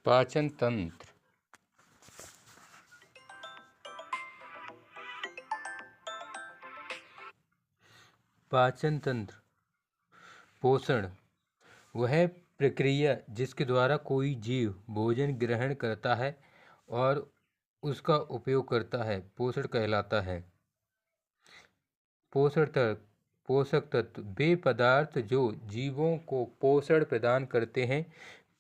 पाचन तंत्र। पाचन तंत्र पोषण वह प्रक्रिया जिसके द्वारा कोई जीव भोजन ग्रहण करता है और उसका उपयोग करता है पोषण कहलाता है। पोषक तत्व वे पदार्थ जो जीवों को पोषण प्रदान करते हैं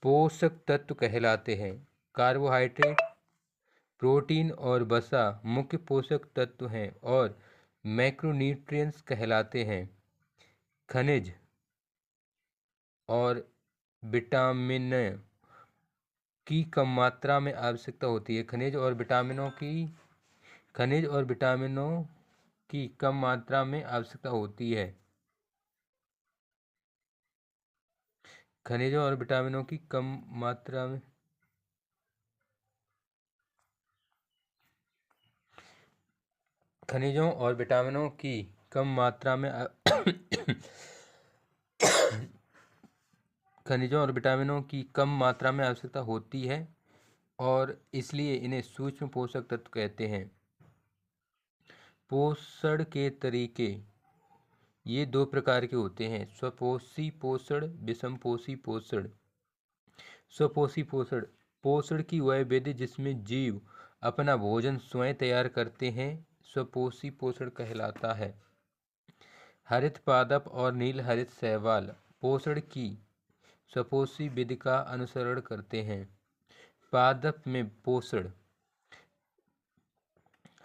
पोषक तत्व कहलाते हैं। कार्बोहाइड्रेट, प्रोटीन और वसा मुख्य पोषक तत्व हैं और मैक्रोन्यूट्रिएंट्स कहलाते हैं। खनिज और विटामिन की कम मात्रा में आवश्यकता होती है। खनिज और विटामिनों की कम मात्रा में आवश्यकता होती है। खनिजों और विटामिनों की कम मात्रा में खनिजों और विटामिनों की कम मात्रा में खनिजों और विटामिनों की कम मात्रा में आवश्यकता होती है और इसलिए इन्हें सूक्ष्म पोषक तत्व कहते हैं। पोषण के तरीके ये दो प्रकार के होते हैं: स्वपोषी पोषण, विषमपोषी पोषण। स्वपोषी पोषण पोषण की वह विधि जिसमें जीव अपना भोजन स्वयं तैयार करते हैं स्वपोषी पोषण कहलाता है। हरित पादप और नील हरित शैवाल पोषण की स्वपोषी विधि का अनुसरण करते हैं। पादप में पोषण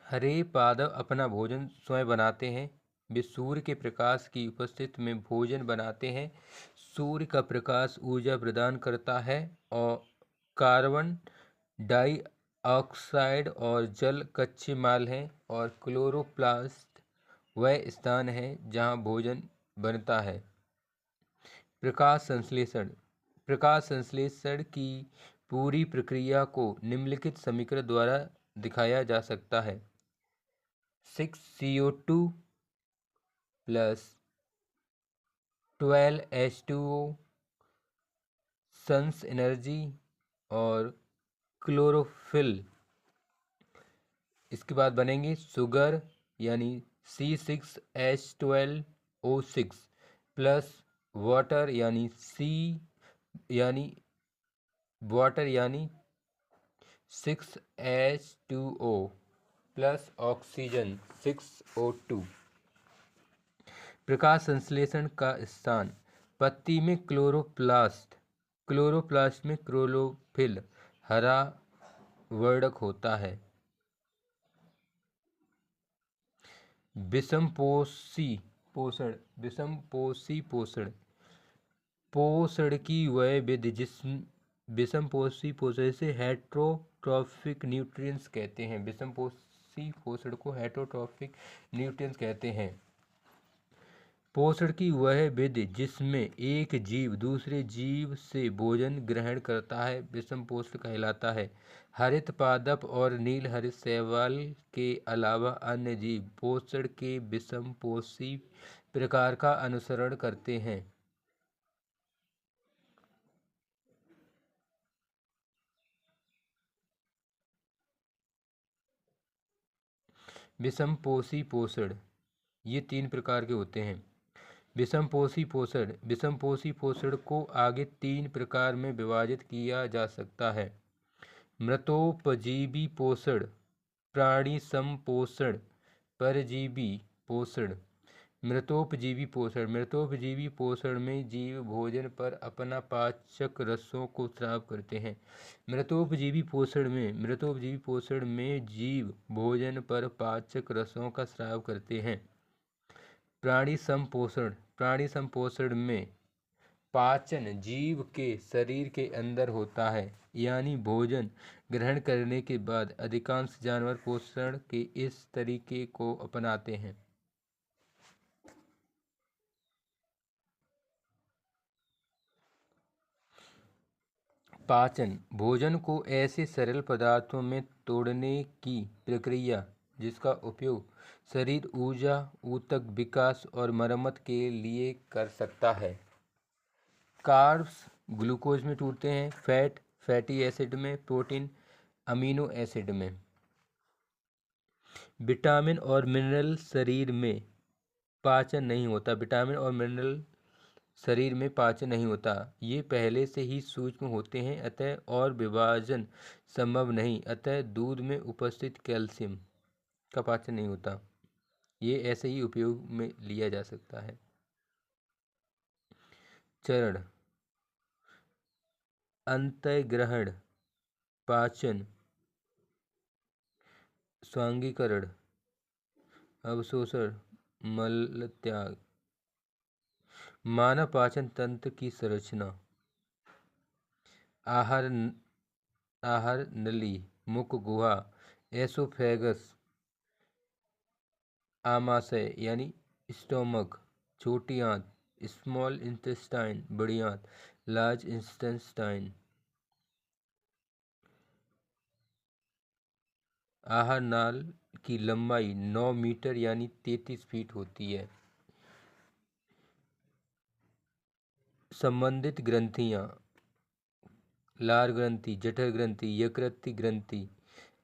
हरे पादप अपना भोजन स्वयं बनाते हैं। वे सूर्य के प्रकाश की उपस्थिति में भोजन बनाते हैं। सूर्य का प्रकाश ऊर्जा प्रदान करता है और कार्बन डाइऑक्साइड और जल कच्चे माल हैं और क्लोरोप्लास्ट वह स्थान है जहाँ भोजन बनता है। प्रकाश संश्लेषण की पूरी प्रक्रिया को निम्नलिखित समीकरण द्वारा दिखाया जा सकता है: 6CO2 plus 12H2O sun's energy और क्लोरोफिल। इसके बाद बनेंगे शुगर यानी C6H12O6 प्लस वाटर यानी वाटर यानी 6H2O प्लस ऑक्सीजन 6O2। प्रकाश संश्लेषण का स्थान पत्ती में क्लोरोप्लास्ट में क्लोरोफिल हरा वर्णक होता है। विषमपोषी पोषण पोषण की वह विधि जिसमें विषमपोषी पोषण से हेटरोट्रॉफिक न्यूट्रिएंट्स कहते हैं। विषमपोषी पोषण को हेटरोट्रॉफिक न्यूट्रिएंट्स कहते हैं। पोषण की वह विधि जिसमें एक जीव दूसरे जीव से भोजन ग्रहण करता है विषम पोषण कहलाता है। हरित पादप और नील हरित शैवाल के अलावा अन्य जीव पोषण के विषम पोषी प्रकार का अनुसरण करते हैं। विषमपोषी पोषण ये 3 प्रकार के होते हैं। विषमपोषी पोषण को आगे 3 प्रकार में विभाजित किया जा सकता है: मृतोपजीवी पोषण, प्राणी संपोषण, परजीवी पोषण। मृतोपजीवी पोषण में जीव भोजन पर अपना पाचक रसों को स्राव करते हैं। मृतोपजीवी पोषण में जीव भोजन पर पाचक रसों का स्राव करते हैं। प्राणी संपोषण में पाचन जीव के शरीर के अंदर होता है, यानी भोजन ग्रहण करने के बाद अधिकांश जानवर पोषण के इस तरीके को अपनाते हैं। पाचन भोजन को ऐसे सरल पदार्थों में तोड़ने की प्रक्रिया जिसका उपयोग शरीर ऊर्जा, ऊतक विकास और मरम्मत के लिए कर सकता है। कार्ब्स ग्लूकोज में टूटते हैं, फैट फैटी एसिड में, प्रोटीन अमीनो एसिड में। विटामिन और मिनरल शरीर में पाचन नहीं होता, विटामिन और मिनरल शरीर में पाचन नहीं होता, ये पहले से ही सूक्ष्म होते हैं, अतः और विभाजन संभव नहीं, अतः दूध में उपस्थित कैल्शियम का पाचन नहीं होता, ये ऐसे ही उपयोग में लिया जा सकता है। चरण: अंतःग्रहण, पाचन, स्वांगीकरण, अवशोषण, मलत्याग। मानव पाचन तंत्र की संरचना: आहार नली, मुख गुहा, एसोफेगस, आमाशय यानी स्टोमक, छोटी आंत, स्मॉल इंटेस्टाइन, बड़ी आंत, लार्ज इंटेस्टाइन। आहार नाल की लंबाई 9 मीटर यानी 33 फीट होती है। संबंधित ग्रंथियां: लार ग्रंथि, जठर ग्रंथि, यकृत ग्रंथि,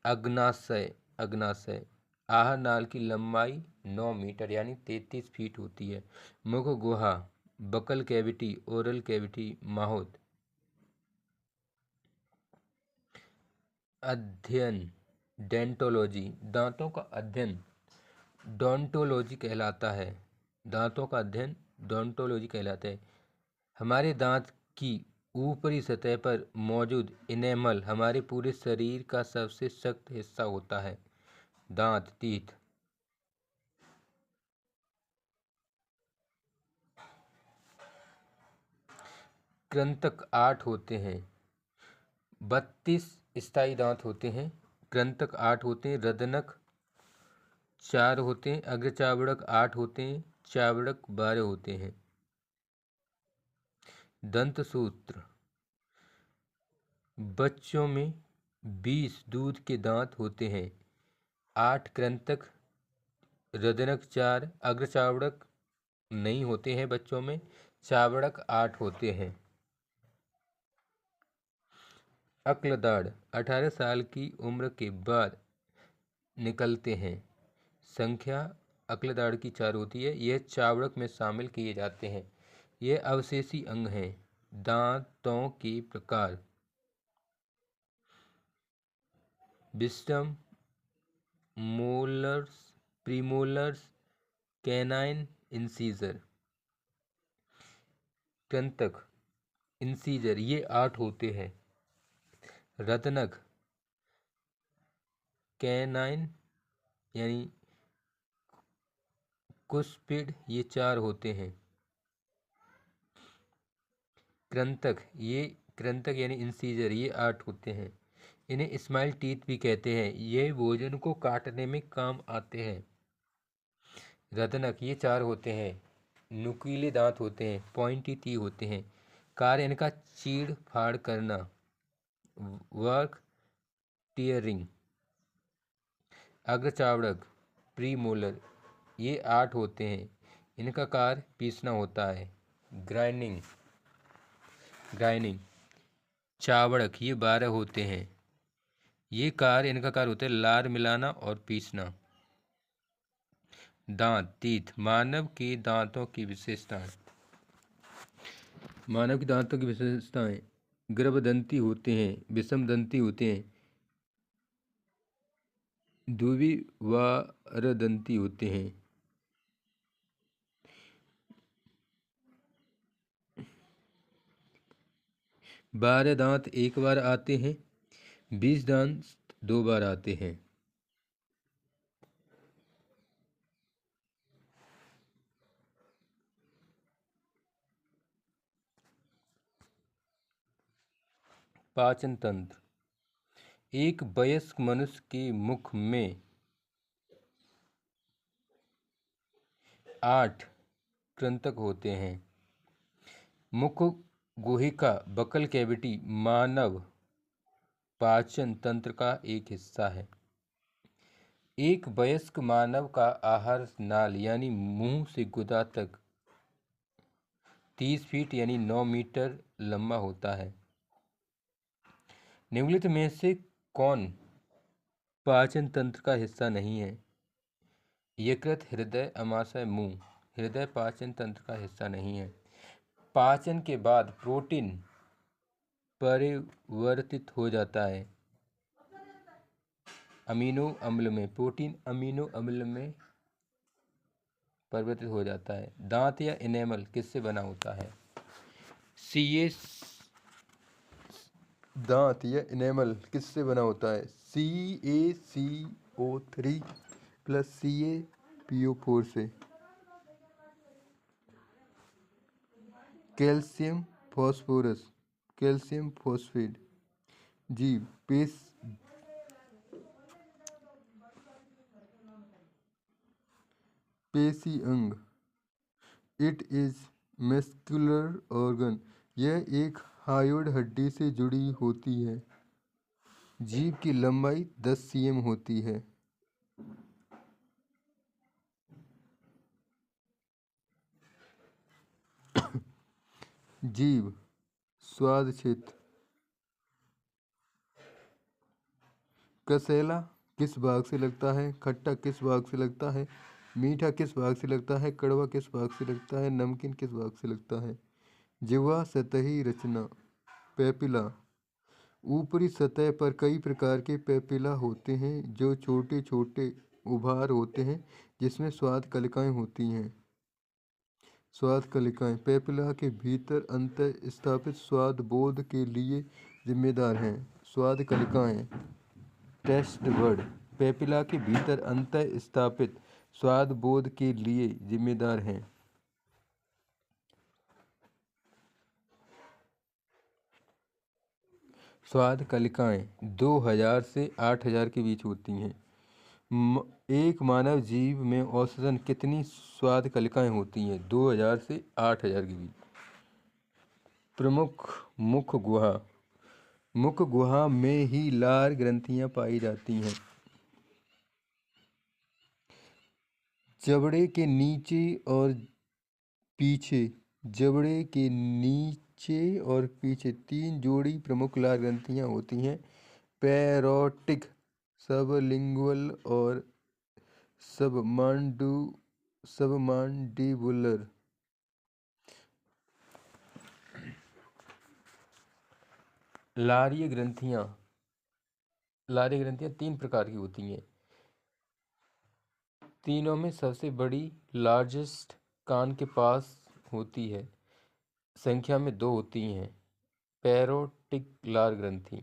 अग्नाशय। आहार नाल की लंबाई 9 मीटर यानी 33 फीट होती है। मुख गुहा, buccal cavity, oral cavity, mouth. अध्ययन: डेंटोलॉजी, दांतों का अध्ययन डोंटोलॉजी कहलाता है। दांतों का अध्ययन डोंटोलॉजी कहलाता है। हमारे दांत की ऊपरी सतह पर मौजूद इनेमल हमारे पूरे शरीर का सबसे सख्त हिस्सा होता है। दांत, टीथ। कृंतक 8 होते हैं, 32 स्थायी दांत होते हैं। कृंतक 8 होते हैं, रदनक 4 होते हैं, अग्रचावड़क 8 होते हैं, चावड़क 12 होते हैं। दंत सूत्र: बच्चों में 20 दूध के दांत होते हैं, 8 कृंतक, रदनक 4, अग्रचावड़क नहीं होते हैं बच्चों में, चावड़क 8 होते हैं। अक्लदाढ़ 18 साल की उम्र के बाद निकलते हैं। संख्या अक्लदाढ़ की 4 होती है। यह चावड़क में शामिल किए जाते हैं। यह अवशेषी अंग हैं। दांतों के प्रकार: wisdom, molars, premolars, canine, incisor. कृंतक इंसीजर ये 8 होते हैं। रदनक कैनाइन यानी कुस्पिड ये 4 होते हैं। कृंतक यानी इंसीजर ये 8 होते हैं। इन्हें स्माइल टीथ भी कहते हैं। ये भोजन को काटने में काम आते हैं। रदनक ये 4 होते हैं, नुकीले दांत होते हैं, पॉइंटी टीथ होते हैं। कार्य इनका चीड़ फाड़ करना, वर्क टीयरिंग। अग्रचावड़क प्री मोलर ये 8 होते हैं। इनका कार्य पीसना होता है, ग्राइंडिंग। चावड़क ये 12 होते हैं। इनका कार्य होता है लार मिलाना और पीसना। दांत टीथ मानव के दांतों की विशेषताएं गर्भदंती होते हैं, विषमदंती होते हैं, द्विवारदंती होते हैं। 12 दांत एक बार आते हैं, 20 दांत 2 बार आते हैं। पाचन तंत्र: एक वयस्क मनुष्य के मुख में 8 कृंतक होते हैं। मुख गुहिका बकल कैविटी मानव पाचन तंत्र का एक हिस्सा है। एक वयस्क मानव का आहार नाल यानी मुंह से गुदा तक 30 फीट यानी 9 मीटर लंबा होता है। निम्नलिखित में से कौन पाचन तंत्र का हिस्सा नहीं है? यकृत, हृदय, अमाशय, मुंह। हृदय पाचन तंत्र का हिस्सा नहीं है। पाचन के बाद प्रोटीन परिवर्तित हो जाता है अमीनो अम्ल में। प्रोटीन अमीनो अम्ल में परिवर्तित हो जाता है। दांत या इनेमल किससे बना होता है? सी दांत या इनेमल किससे बना होता है? CaCO3 प्लस CaPO4 से। Calcium phosphorus, calcium phosphate. जीव पेशी अंग। It is muscular organ. यह एक हायोइड हड्डी से जुड़ी होती है। जीभ की लंबाई 10 cm होती है। जीभ स्वाद क्षेत्र। कसेला किस भाग से लगता है? खट्टा किस भाग से लगता है? मीठा किस भाग से लगता है? कड़वा किस भाग से लगता है? नमकीन किस भाग से लगता है? जिह्वा सतही रचना। पेपिला। ऊपरी सतह पर कई प्रकार के पेपिला होते हैं जो छोटे छोटे उभार होते हैं जिसमें स्वाद कलिकाएं होती हैं। स्वाद कलिकाएं पेपिला के भीतर अंतः स्थापित स्वाद बोध के लिए जिम्मेदार हैं। स्वाद कलिकाएं टेस्ट बड पेपिला के भीतर अंतः स्थापित स्वाद बोध के लिए जिम्मेदार हैं। स्वाद कलिकाएं 2000 से 8000 के बीच होती हैं। एक मानव जीव में औसतन कितनी स्वाद कलिकाएं होती हैं? 2000 से 8000 के बीच। प्रमुख मुख गुहा। मुख गुहा में ही लार ग्रंथियां पाई जाती हैं। जबड़े के नीचे और पीछे। जबड़े के नीचे और पीछे 3 जोड़ी प्रमुख लार ग्रंथियां होती हैं। पैरोटिक, सबलिंगुअल और सबमांडिबुलर। लारीय ग्रंथियां 3 प्रकार की होती हैं। तीनों में सबसे बड़ी लार्जेस्ट कान के पास होती है। संख्या में 2 होती हैं। पैरोटिक लार ग्रंथि।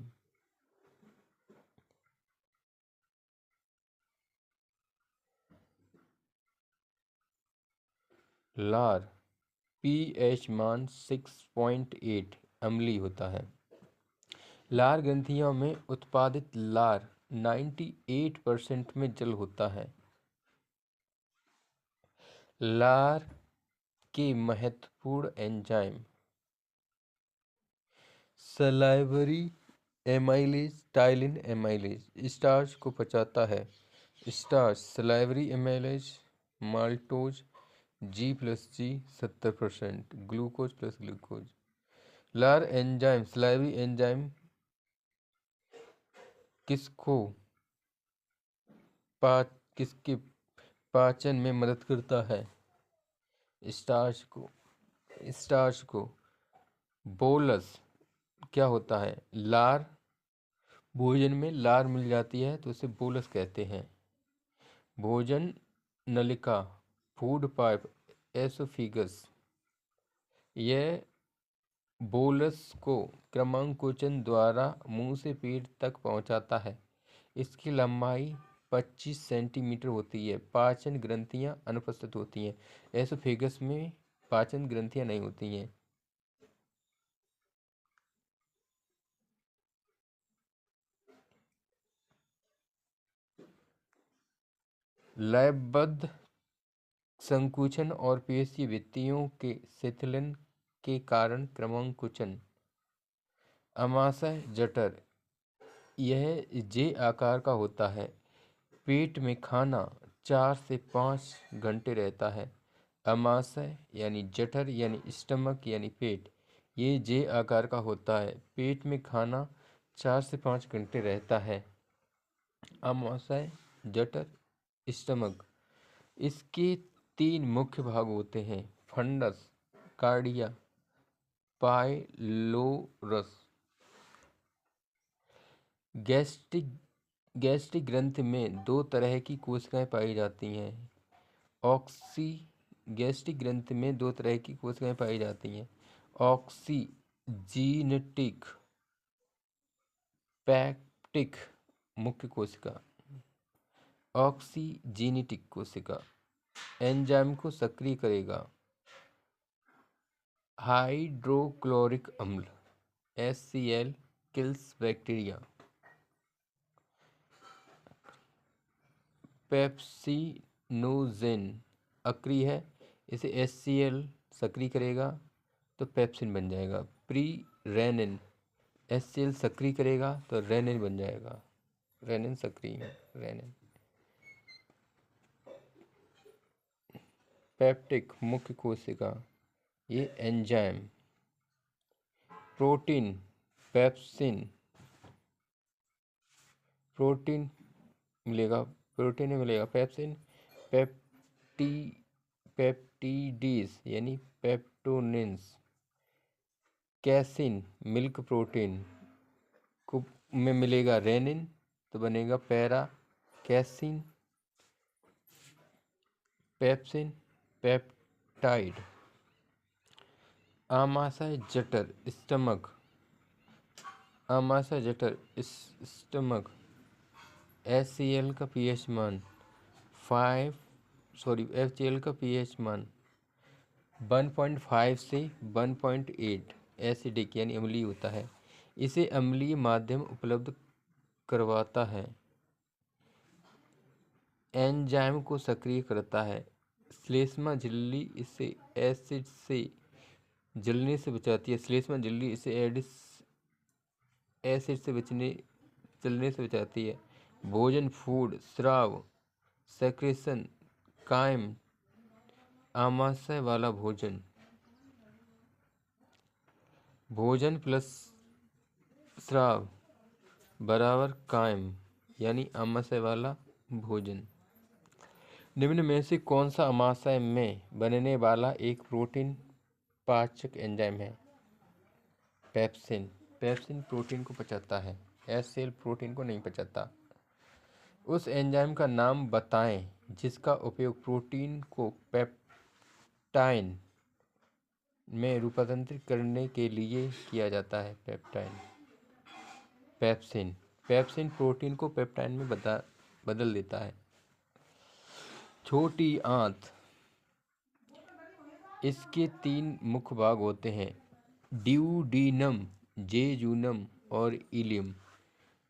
लार pH मान 6.8 अम्लीय होता है। लार ग्रंथियों में उत्पादित लार 98% में जल होता है। लार के महत्वपूर्ण enzyme. Salivary amylase, ptyalin amylase starch को पचाता है। Starch salivary amylase, maltose G+G 70%, glucose plus glucose. लार एंजाइम सलाइवरी एंजाइम किसके पाचन में मदद करता है? स्टार्च को। बोलस क्या होता है? लार भोजन में लार मिल जाती है तो उसे बोलस कहते हैं। भोजन नलिका, फूड पाइप, एसोफिगस। यह बोलस को क्रमांकोचन द्वारा मुंह से पेट तक पहुंचाता है। इसकी लंबाई 25 सेंटीमीटर होती है। पाचन ग्रंथियां अनुपस्थित होती हैं। एसोफेगस में पाचन ग्रंथियां नहीं होती हैं। लयबद्ध संकुचन और पेशी भित्तियों के शिथिलन के कारण क्रमांकुचन। अमाशय जठर यह जे आकार का होता है। पेट में खाना 4 से 5 घंटे रहता है। अमाशय यानी जठर यानी स्टमक यानी पेट ये जे आकार का होता है। पेट में खाना 4 से 5 घंटे रहता है। आमाशय, जठर, स्टमक। इसके 3 मुख्य भाग होते हैं: फंडस, कार्डिया, पाइलोरस। गैस्ट्रिक ग्रंथि में 2 तरह की कोशिकाएं पाई जाती हैं। गैस्ट्रिक ग्रंथि में 2 तरह की कोशिकाएं पाई जाती हैं: ऑक्सीजीनेटिक पैक्टिक मुख्य कोशिका, ऑक्सीजीनेटिक कोशिका एंजाइम को सक्रिय करेगा। हाइड्रोक्लोरिक अम्ल HCl किल्स बैक्टीरिया। पेप्सिनोजेन अक्रिय है, इसे HCl सक्रिय करेगा तो पेप्सिन बन जाएगा। प्री रेनिन HCl सक्रिय करेगा तो रेनिन बन जाएगा। रेनिन सक्रिय है, रेनिन। पेप्टिक मुख्य कोशिका, ये एंजाइम। प्रोटीन पेप्सिन, प्रोटीन मिलेगा पेप्सिन। पेप्टिडीज यानी पेप्टोनिन्स। कैसिन मिल्क प्रोटीन को में मिलेगा रेनिन तो बनेगा पैरा कैसिन। Pepsin peptide. आमाशय जठर स्टमक, आमाशय जठर स्टमक। HCl का pH मान 1.5 से 1.8 एसिडिक यानी अम्लीय होता है। इसे अम्लीय माध्यम उपलब्ध करवाता है। एंजाइम को सक्रिय करता है। श्लेष्मा झिल्ली इसे एसिड से जलने से बचाती है। श्लेष्मा झिल्ली इसे एसिड से जलने से बचाती है। भोजन फूड स्राव सेक्रेशन कायम। आमाशय वाला भोजन, भोजन प्लस स्राव बराबर कायम यानी आमाशय वाला भोजन। निम्न में से कौन सा आमाशय में बनने वाला एक प्रोटीन पाचक एंजाइम है? पेप्सिन। पेप्सिन प्रोटीन को पचाता है, HCl प्रोटीन को नहीं पचाता। उस एंजाइम का नाम बताएं जिसका उपयोग प्रोटीन को पेप्टाइन में रूपांतरित करने के लिए किया जाता है। पेप्टाइन। पेप्सिन। पेप्सिन प्रोटीन को पेप्टाइन में बदल देता है। छोटी आंत। इसके 3 मुख्य भाग होते हैं: ड्यूडीनम, जेजुनम और इलियम।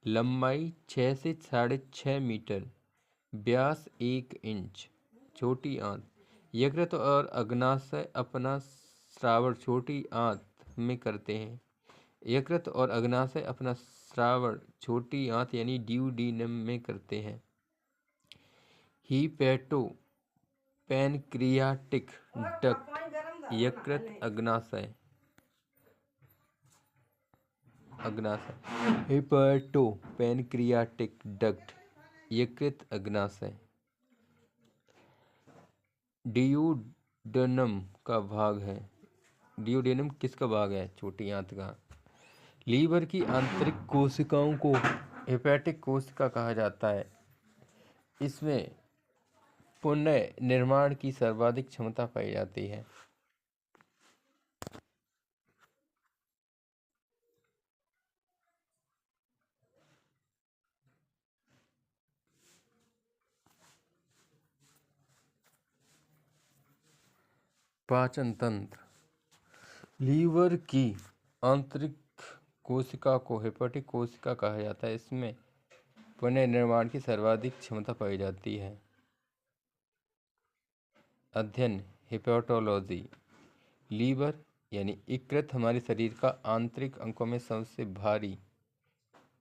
लंबाई 6 से 6.5 मीटर, व्यास 1 इंच। छोटी आंत। यकृत और अग्नाशय अपना स्रावण छोटी आंत में करते हैं। यकृत और अग्नाशय अपना स्रावण छोटी आंत यानी ड्यूडीनम में करते हैं। हीपेटो पैनक्रियाटिक डक्ट यकृत अग्नाशय हेपेटो पैनक्रियाटिक डक्ट यकृत अग्नाशय। डियूडेनम का भाग है। डियूडेनम किसका भाग है? छोटी आंत का। लीवर की आंतरिक कोशिकाओं को हेपेटिक कोशिका कहा जाता है। इसमें पुनर्निर्माण की सर्वाधिक क्षमता पाई जाती है। पाचन तंत्र। लीवर की आंतरिक कोशिका को हेपेटिक कोशिका कहा जाता है। इसमें पुनर्निर्माण की सर्वाधिक क्षमता पाई जाती है। अध्ययन हेपेटोलॉजी। लीवर यानी यकृत हमारे शरीर का आंतरिक अंगों में सबसे भारी,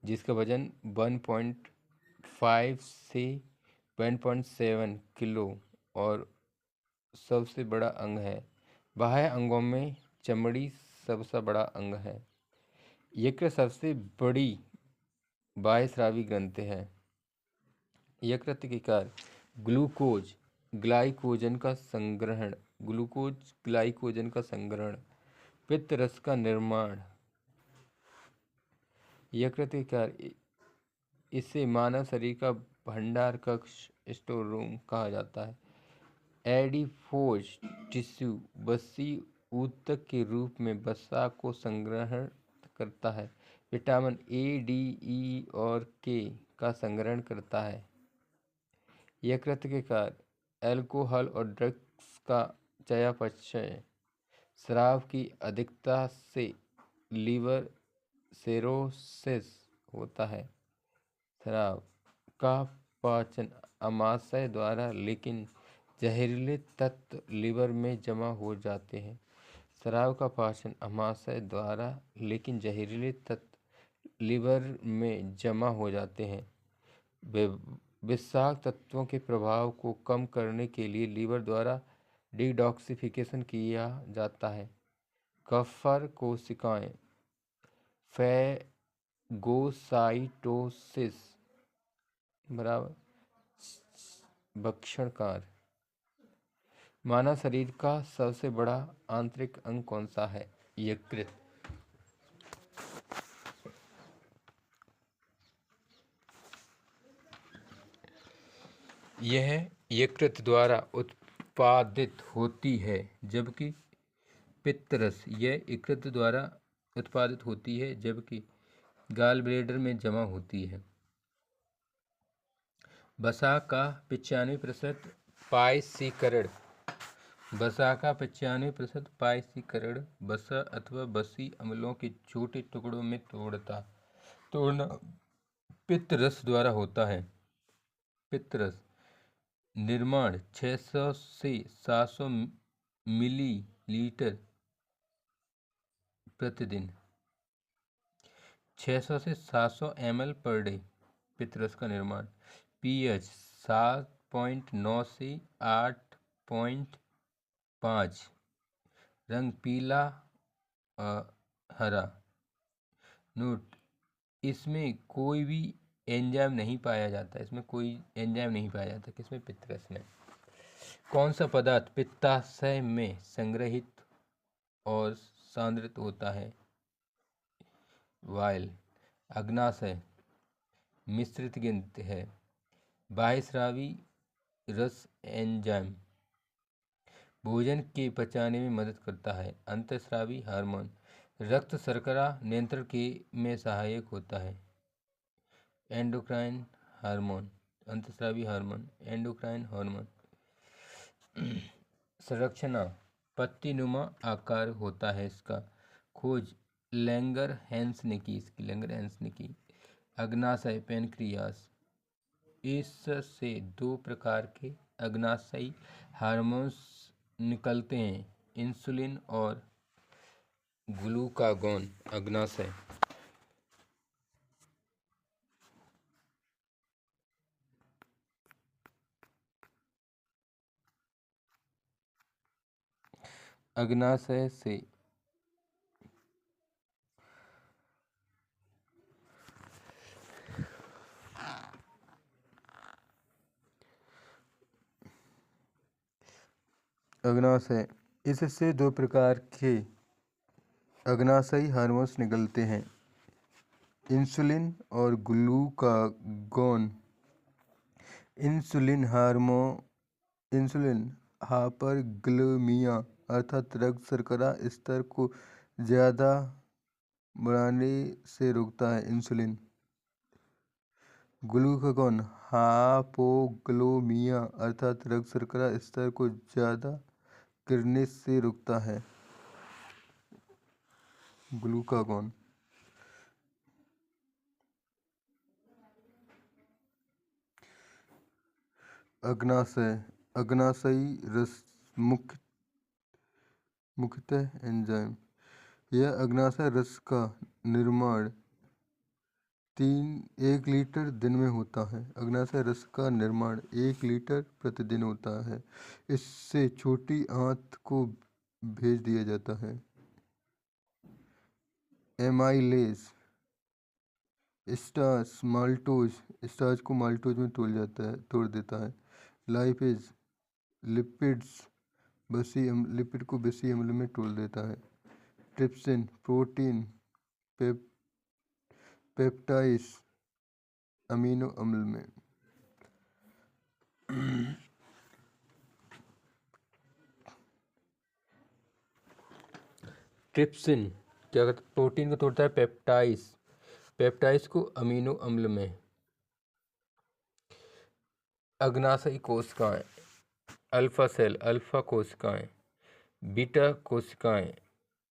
जिसका वजन 1.5 से 1.7 किलो और सबसे बड़ा अंग है। बाह्य अंगों में चमड़ी सबसे बड़ा अंग है। यकृत सबसे बड़ी बाह्यस्रावी ग्रंथि है। यकृत के कार्य ग्लूकोज ग्लाइकोजन का संग्रहण, ग्लूकोज ग्लाइकोजन का संग्रहण, पित्त रस का निर्माण। यकृत के कार्य इसे मानव शरीर का भंडार कक्ष स्टोर रूम कहा जाता है। एडिपोज टिश्यू वसी ऊतक के रूप में वसा को संग्रहण करता है। विटामिन ए, डी, ई और के का संग्रहण करता है। यकृत के कार्य अल्कोहल और ड्रग्स का चयापचय, शराब की अधिकता से लीवर सिरोसिस होता है। शराब का पाचन आमाशय द्वारा, लेकिन जहरीले तत्व लीवर में जमा हो जाते हैं। शराब का पाचन आमाशय द्वारा, लेकिन जहरीले तत्व लीवर में जमा हो जाते हैं। विषाक्त तत्वों के प्रभाव को कम करने के लिए लीवर द्वारा डिटॉक्सिफिकेशन किया जाता है। कफर कोशिकाएं फैगोसाइटोसिस बराबर भक्षण कार्य। मानव शरीर का सबसे बड़ा आंतरिक अंग कौन सा है? यकृत। यह यकृत द्वारा उत्पादित होती है, जबकि पित्तरस यह यकृत द्वारा उत्पादित होती है, जबकि गॉल ब्लैडर में जमा होती है। वसा का 95% पायसीकरण, वसा का 95% पायसीकरण वसा अथवा वसी अम्लों के छोटे टुकड़ों में तोड़ना पित्तरस द्वारा होता है। पित्तरस निर्माण 600 से 700 मिलीलीटर प्रतिदिन, 600 से 700 ml पर डे। पित्तरस का निर्माण pH 7.9 से 8.5, रंग पीला हरा। नोट, इसमें कोई भी एंजाइम नहीं पाया जाता, इसमें कोई एंजाइम नहीं पाया जाता किसमें? पित्तरस में। कौन सा पदार्थ पित्ताशय में संग्रहित और सांद्रित होता है? वाइल। अग्नाशय मिश्रित ग्रंथि है। बाह्यस्रावी रस एंजाइम भोजन के पचाने में मदद करता है। अंतःस्रावी हार्मोन रक्त शर्करा नियंत्रण के में सहायक होता है। एंडोक्राइन हार्मोन, अंतःस्रावी हार्मोन, एंडोक्राइन हार्मोन। संरचना पत्तीनुमा आकार होता है इसका। खोज लैंगरहैंस ने की, इसकी लैंगरहैंस ने की। अग्नाशय पैनक्रियास, इससे 2 प्रकार के अग्नाशयी हार्मोन्स निकलते हैं, इंसुलिन और ग्लूकागॉन। अग्नाशय अग्नाशय से अग्नाशय इससे 2 प्रकार के अग्नाशयी हार्मोन्स निकलते हैं, इंसुलिन और ग्लूकागॉन। इंसुलिन हाइपरग्लाइकेमिया अर्थात रक्त शर्करा स्तर को ज़्यादा बढ़ाने से रोकता है। इंसुलिन। ग्लूकागॉन हाइपोग्लाइकेमिया अर्थात रक्त शर्करा स्तर को ज़्यादा गिरने से रोकता है। ग्लूकागॉन। अग्नाशयी रस मुख्यतः एंजाइम। यह अग्नाशय रस का निर्माण 1 लीटर दिन में होता है। अग्नाशय रस का निर्माण 1 लीटर प्रतिदिन होता है। इससे छोटी आंत को भेज दिया जाता है। एमाइलेज स्टार्च माल्टोज, स्टार्च को माल्टोज में तोड़ देता है। लाइपेज लिपिड्स लिपिड को बसी अम्ल में तोड़ देता है। ट्रिप्सिन प्रोटीन पेप्टाइड्स अमीनो अम्ल में। ट्रिप्सिन क्या करता है? प्रोटीन को तोड़ता है। पेप्टाइड्स को अमीनो अम्ल में। अग्नाशयी कोशिकाएं, अल्फा सेल, अल्फा कोशिकाएं, बीटा कोशिकाएं,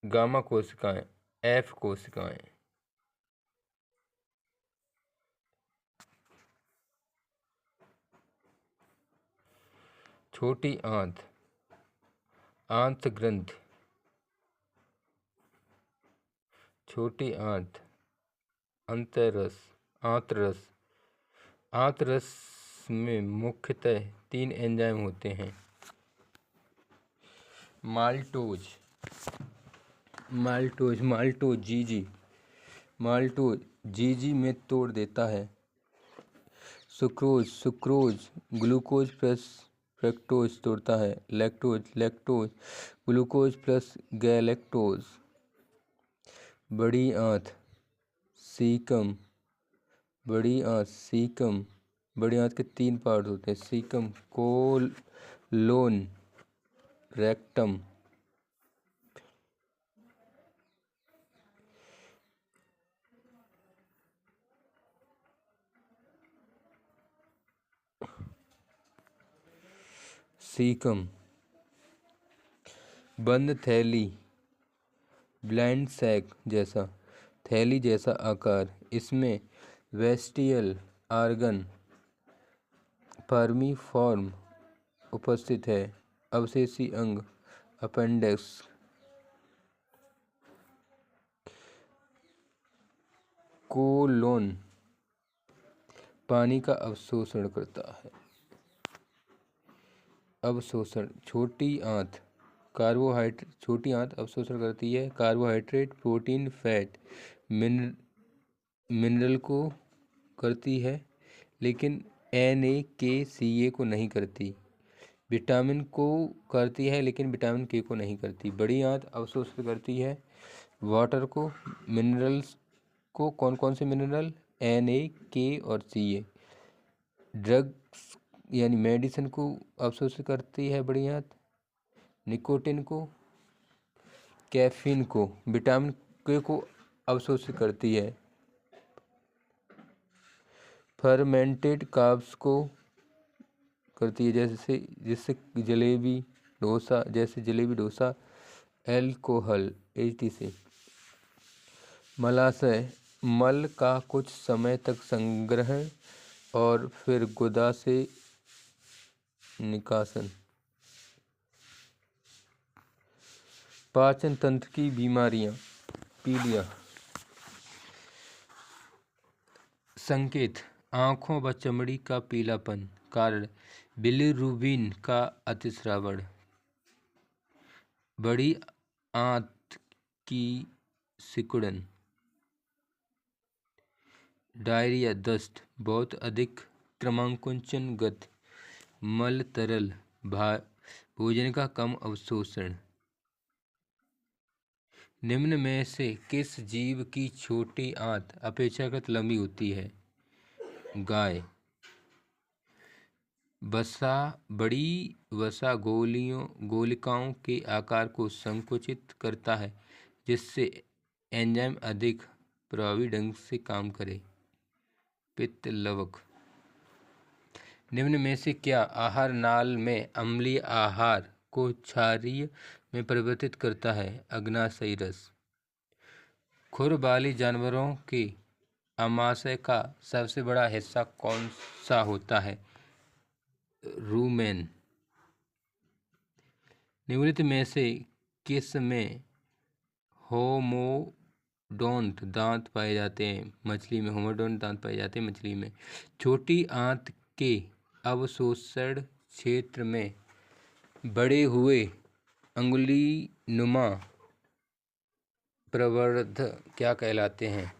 गामा कोशिकाएं, एफ कोशिकाएं। छोटी आंत, आंतग्रंथ, छोटी आंत, आंतरस में मुख्यतः 3 एंजाइम होते हैं। माल्टोज जीजी में तोड़ देता है। सुक्रोज ग्लूकोज प्लस फ्रक्टोज तोड़ता है। Lactose glucose plus galactose. बड़ी आंत सीकम, बड़ी आंत के 3 पार्ट होते हैं। Caecum, colon, rectum. सीकम बंद थैली, ब्लाइंड सैक जैसा, थैली जैसा आकार। इसमें वेस्टियल आर्गन फॉर्म उपस्थित है। अवशेषी अंग अपेंडिक्स। कोलोन पानी का अवशोषण करता है। अवशोषण छोटी आंत अवशोषण करती है कार्बोहाइड्रेट, प्रोटीन, फैट, मिनरल को करती है लेकिन NaCl को नहीं करती। विटामिन को करती है लेकिन विटामिन K को नहीं करती। बड़ी आंत अवशोषित करती है वाटर को, मिनरल्स को। कौन कौन से मिनरल? Na, K और Ca। ड्रग्स यानी मेडिसिन को अवशोषित करती है बड़ी आंत। निकोटिन को, कैफीन को। विटामिन K को अवशोषित करती है। फर्मेंटेड कार्ब्स को करती है जैसे जलेबी डोसा, एल्कोहल etc। मलाशय मल का कुछ समय तक संग्रहण और फिर गुदा से निकासन। पाचन तंत्र की बीमारियां। पीलिया संकेत आँखों व चमड़ी का पीलापन। कारण बिलिरुबिन का अतिस्रावण। बड़ी आंत की सिकुड़न। डायरिया दस्त, बहुत अधिक क्रमांकुचन गति, मल तरल, भोजन का कम अवशोषण। निम्न में से किस जीव की छोटी आंत अपेक्षाकृत लंबी होती है? गाय। बड़ी वसा गोलिकाओं के आकार को संकुचित करता है जिससे एंजाइम अधिक प्रभावी ढंग से काम करे। पित्त लवक। निम्न में से क्या आहार नाल में अम्लीय आहार को क्षारीय में परिवर्तित करता है? अग्नाशयी रस। खुर वाले जानवरों के आमाशय का सबसे बड़ा हिस्सा कौन सा होता है? रूमेन। निम्नलिखित में से किस में होमोडोंट दांत पाए जाते हैं? मछली में। होमोडोंट दांत पाए जाते हैं मछली में। छोटी आंत के अवशोषण क्षेत्र में बड़े हुए अंगुलीनुमा प्रवर्धक क्या कहलाते हैं?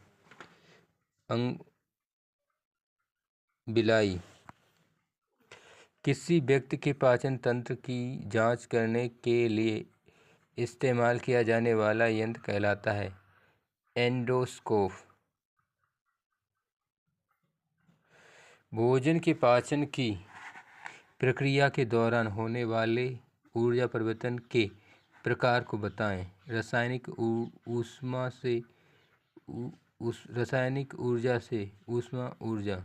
बिलाई। किसी व्यक्ति के पाचन तंत्र की जांच करने के लिए इस्तेमाल किया जाने वाला यंत्र कहलाता है एंडोस्कोप। भोजन के पाचन की प्रक्रिया के दौरान होने वाले ऊर्जा परिवर्तन के प्रकार को बताएं। रासायनिक ऊर्जा से ऊष्मा ऊर्जा।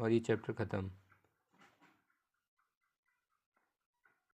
और ये चैप्टर ख़त्म।